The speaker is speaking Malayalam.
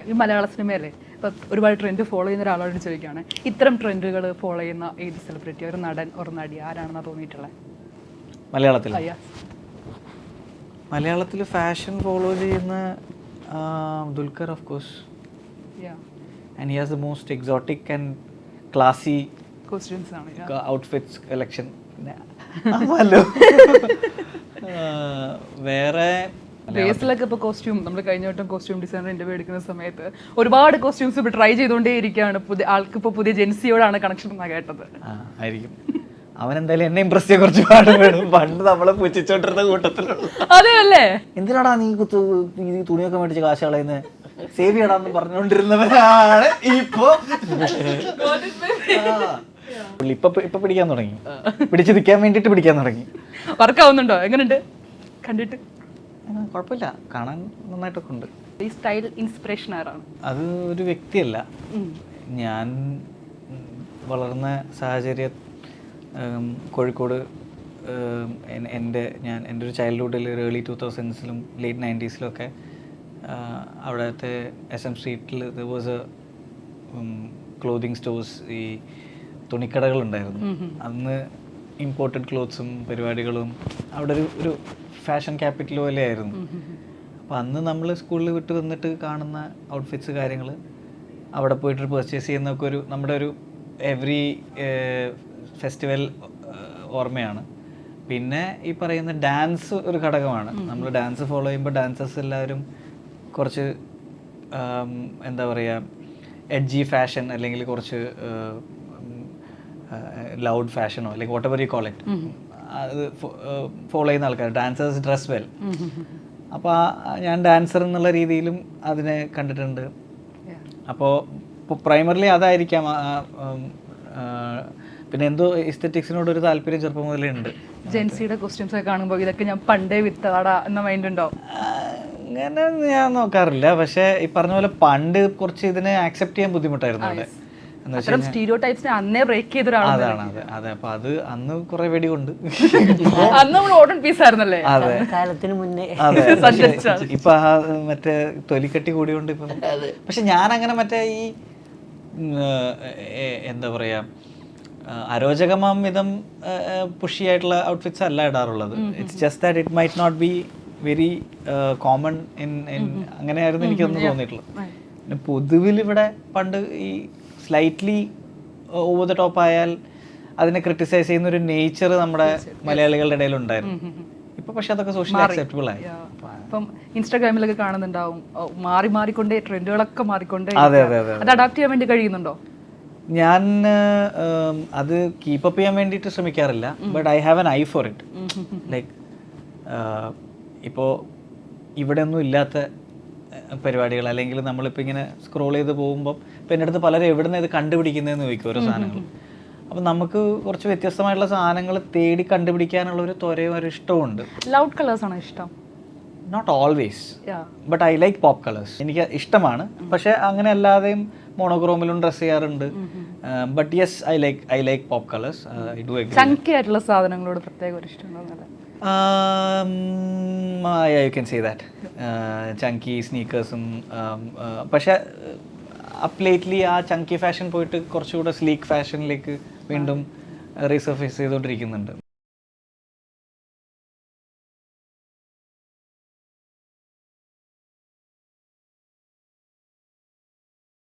ഈ മലയാള സിനിമയല്ലേ, ഇപ്പം ഒരുപാട് ട്രെൻഡ് ഫോളോ ചെയ്യുന്ന ഒരാളോട് ചോദിക്കുകയാണ്, ഇത്തരം ട്രെൻഡുകൾ ഫോളോ ചെയ്യുന്ന ഏത് സെലിബ്രിറ്റി, ഒരു നടൻ ഒരു നടി ആരാണെന്നാണ് തോന്നിയിട്ടുള്ളത് മലയാളത്തിൽ? മലയാളത്തിൽ ഫാഷൻ ഫോളോ ചെയ്യുന്ന Dulquer of course. And he has the most exotic and ക്ലാസി costumes ആണ്, ഔട്ട്ഫിറ്റ്സ് കളക്ഷൻ. വേറെ ബേസിലൊക്കെ ഇപ്പോൾ കോസ്റ്റ്യൂം, നമ്മൾ കഴിഞ്ഞ വട്ടം കോസ്റ്റ്യൂം ഡിസൈനർ ഇന്റർവ്യൂ എടുക്കുന്ന സമയത്ത് ഒരുപാട് കോസ്റ്റ്യൂംസ് ഇപ്പോൾ ട്രൈ ചെയ്തുകൊണ്ടേ ഇരിക്കുകയാണ്. ആൾക്ക് ഇപ്പോൾ പുതിയ ജെൻസിയോടാണ് കണക്ഷൻ എന്നാണ് കേട്ടത്. ആയിരിക്കും. അവൻ എന്തായാലും എന്നെ ഇമ്പ്രസ് ചെയ്യാൻ കുറച്ച് പാട് വേണം. പണ്ട് നമ്മളെ പുച്ഛിച്ചോണ്ടിരുന്ന കൂട്ടത്തിലുള്ള. അതെ അല്ലേ? എന്തിനാടാ നീ തുണിയൊക്കെ മേടിച്ച് കാശ് കളയുന്നത്, സേവ് ചെയ്യടാന്ന് പറഞ്ഞുകൊണ്ടിരുന്നവനാണ് ഇപ്പൊ ഇപ്പൊ പിടിക്കാൻ തുടങ്ങി. പിടിച്ചു നിൽക്കാൻ വേണ്ടിട്ട് പിടിക്കാൻ തുടങ്ങി. വർക്കാവുന്നുണ്ടോ? എങ്ങനെയുണ്ട് കണ്ടിട്ട്? കുഴപ്പമില്ല, കാണാൻ നന്നായിട്ടൊക്കെ ഉണ്ട്. ഈ സ്റ്റൈൽ ഇൻസ്പിറേഷൻ ആരാണ്? അത് ഒരു വ്യക്തിയല്ല. ഞാൻ വളർന്ന സാഹചര്യം കോഴിക്കോട്, എൻ്റെ ഒരു ചൈൽഡ്ഹുഡിൽ ഏർലി 2000s ലേറ്റ് 90s അവിടുത്തെ SM സ്ട്രീറ്റിൽ there was a clothing stores, ഈ തുണിക്കടകളുണ്ടായിരുന്നു. അന്ന് ഇമ്പോർട്ടഡ് ക്ലോത്ത്സും പരിപാടികളും അവിടെ ഒരു ഫാഷൻ ക്യാപിറ്റൽ പോലെയായിരുന്നു. അപ്പോൾ അന്ന് നമ്മൾ സ്കൂളിൽ വിട്ട് വന്നിട്ട് കാണുന്ന ഔട്ട്ഫിറ്റ്സ് കാര്യങ്ങൾ അവിടെ പോയിട്ട് പർച്ചേസ് ചെയ്യുന്നതൊക്കെ നമ്മുടെ ഒരു എവറി ഫെസ്റ്റിവൽ ഓർമ്മയാണ്. പിന്നെ ഈ പറയുന്ന ഡാൻസ് ഒരു ഘടകമാണ്. നമ്മൾ ഡാൻസ് ഫോളോ ചെയ്യുമ്പോൾ ഡാൻസേഴ്സ് എല്ലാവരും കുറച്ച് എന്താ പറയുക, എഡ്ജി ഫാഷൻ അല്ലെങ്കിൽ കുറച്ച് ലൗഡ് ഫാഷനോ അല്ലെങ്കിൽ what ever you call it, അത് ഫോളോ ചെയ്യുന്ന ആൾക്കാർ, ഡാൻസേഴ്സ് ഡ്രസ് വെൽ. അപ്പോൾ ഞാൻ ഡാൻസർ എന്നുള്ള രീതിയിലും അതിനെ കണ്ടിട്ടുണ്ട്. അപ്പോൾ പ്രൈമറിലി അതായിരിക്കാം. പിന്നെ എന്തോ എസ്തെറ്റിക്സിനോട് ഒരു താല്പര്യം ചെറുപ്പം മുതലേ ഉണ്ട്. ജെൻസിയുടെ കോസ്റ്റ്യൂംസ് ഒക്കെ കാണുമ്പോൾ ഇതൊക്കെ ഞാൻ പണ്ടേ വിത്താടാ എന്ന മൈൻഡ് ഉണ്ടോ? അങ്ങനെ ഞാൻ നോക്കാറില്ല. പക്ഷേ ഈ പറഞ്ഞ പോലെ പണ്ട് കുറച്ച് ഇതിനെ ആക്സെപ്റ്റ് ചെയ്യാൻ ബുദ്ധിമുട്ടായിരുന്നു അവിടെ. സ്റ്റീരിയോടൈപ്സിനെ അന്നേ ബ്രേക്ക് ചെയ്ത ഒരാളാണ്. അതെ അതെ. അപ്പൊ അത് അന്ന് കുറെ വെടികൊണ്ട് അന്ന് നമ്മൾ ഓട്ടൺ പീസ് ആയിരുന്നല്ലേ? അതെ, കാലത്തിന് മുന്നേ. അതെ. ഇപ്പൊ മറ്റേ തൊലിക്കട്ടി കൂടിയോണ്ട് ഇപ്പൊ. പക്ഷെ ഞാൻ അങ്ങനെ മറ്റേ ഈ എന്താ പറയാ, അരോചകമാം വിധം പുഷിയായിട്ടുള്ള ഔട്ട്ഫിറ്റ്സ് അല്ല ഇടാറുള്ളത്. It's just that it might not be very common in അങ്ങനെയായിരുന്നു എനിക്കൊന്നും തോന്നിയിട്ടുള്ളത്. പിന്നെ പൊതുവിൽ ഇവിടെ പണ്ട് ഈ സ്ലൈറ്റ്ലി ഓവർ ദ ടോപ്പ് ആയാൽ അതിനെ ക്രിട്ടിസൈസ് ചെയ്യുന്ന ഒരു നേച്ചർ നമ്മുടെ മലയാളികളുടെ ഇടയിൽ ഉണ്ടായിരുന്നു. ഇപ്പൊ പക്ഷെ അതൊക്കെ സോഷ്യലി അക്സെപ്റ്റബിൾ ആയി. ഇപ്പം ഇൻസ്റ്റാഗ്രാമിലൊക്കെ കാണുന്നുണ്ടാവും, മാറിക്കൊണ്ടേ ട്രെൻഡുകളൊക്കെ മാറിക്കൊണ്ടേ. അതെ അതെ അതെ. അത് അഡാപ്റ്റ് ചെയ്യാൻ വേണ്ടി കഴിയുന്നുണ്ടോ? ഞാൻ അത് കീപ്പപ്പ് ചെയ്യാൻ വേണ്ടിയിട്ട് ശ്രമിക്കാറില്ല. But I have an eye for it. Like ഇപ്പോൾ ഇവിടെ ഒന്നും ഇല്ലാത്ത പരിപാടികൾ, അല്ലെങ്കിൽ നമ്മളിപ്പോൾ ഇങ്ങനെ സ്ക്രോൾ ചെയ്ത് പോകുമ്പോൾ ഇപ്പം എൻ്റെ അടുത്ത് പലരും എവിടെ നിന്ന് ഇത് കണ്ടുപിടിക്കുന്നതെന്ന് ചോദിക്കും ഓരോ സാധനങ്ങൾ. അപ്പം നമുക്ക് കുറച്ച് വ്യത്യസ്തമായിട്ടുള്ള സാധനങ്ങൾ തേടി കണ്ടുപിടിക്കാനുള്ള ഒരു ത്വരയും ഒരു ഇഷ്ടമുണ്ട്. ലൗഡ് കളേഴ്സ് ആണോ ഇഷ്ടം? Not always, but I like pop colours. എനിക്ക് ഇഷ്ടമാണ്. പക്ഷെ അങ്ങനെ അല്ലാതെയും മോണോക്രോമിലും ഡ്രസ് ചെയ്യാറുണ്ട്. But yes, I like pop colours. I do agree. Chunky ആയിട്ടുള്ള സാധനങ്ങളോട് പ്രത്യേക ഒരു ഇഷ്ടമുണ്ടോ? You can say that. Chunky സ്നീക്കേഴ്സും. പക്ഷെ അപ്പ് ലേറ്റ്ലി ആ ചങ്കി ഫാഷൻ പോയിട്ട് കുറച്ചുകൂടെ സ്ലീക്ക് ഫാഷനിലേക്ക് വീണ്ടും റീസർഫേസ് ചെയ്തുകൊണ്ടിരിക്കുന്നുണ്ട്.